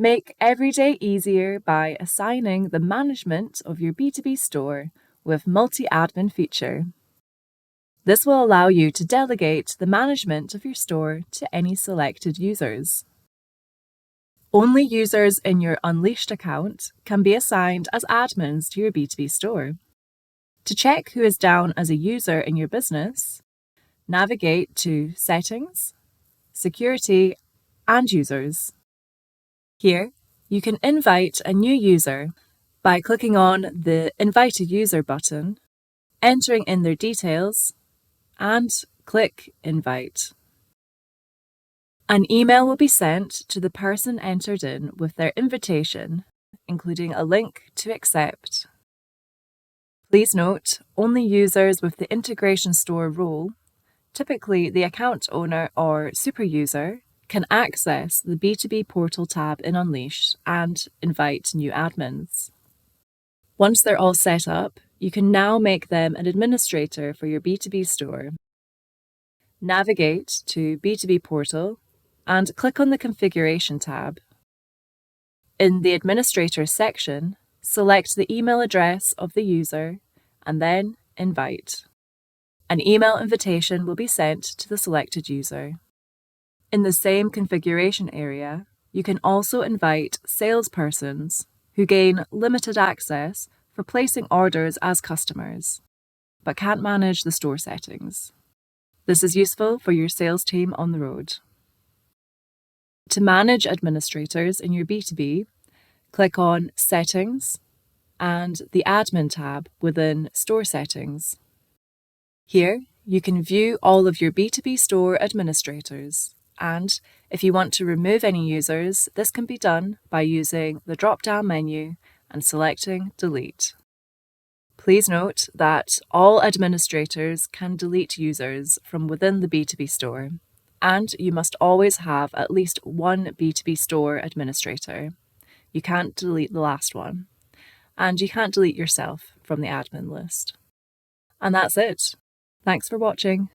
Make every day easier by assigning the management of your B2B store with multi-admin feature. This will allow you to delegate the management of your store to any selected users. Only users in your Unleashed account can be assigned as admins to your B2B store. To check who is down as a user in your business, navigate to Settings, Security, and Users. Here, you can invite a new user by clicking on the Invite a User button, entering in their details, and click Invite. An email will be sent to the person entered in with their invitation, including a link to accept. Please note, only users with the Integration Store role, typically the account owner or super user, can access the B2B Portal tab in Unleashed and invite new admins. Once they're all set up, you can now make them an administrator for your B2B store. Navigate to B2B Portal and click on the Configuration tab. In the Administrator section, select the email address of the user and then Invite. An email invitation will be sent to the selected user. In the same configuration area, you can also invite salespersons who gain limited access for placing orders as customers, but can't manage the store settings. This is useful for your sales team on the road. To manage administrators in your B2B, click on Settings and the Admin tab within Store Settings. Here, you can view all of your B2B store administrators, and if you want to remove any users, this can be done by using the drop-down menu and selecting Delete. Please note that all administrators can delete users from within the B2B store, and you must always have at least one B2B store administrator. You can't delete the last one, and you can't delete yourself from the admin list. And that's it. Thanks for watching.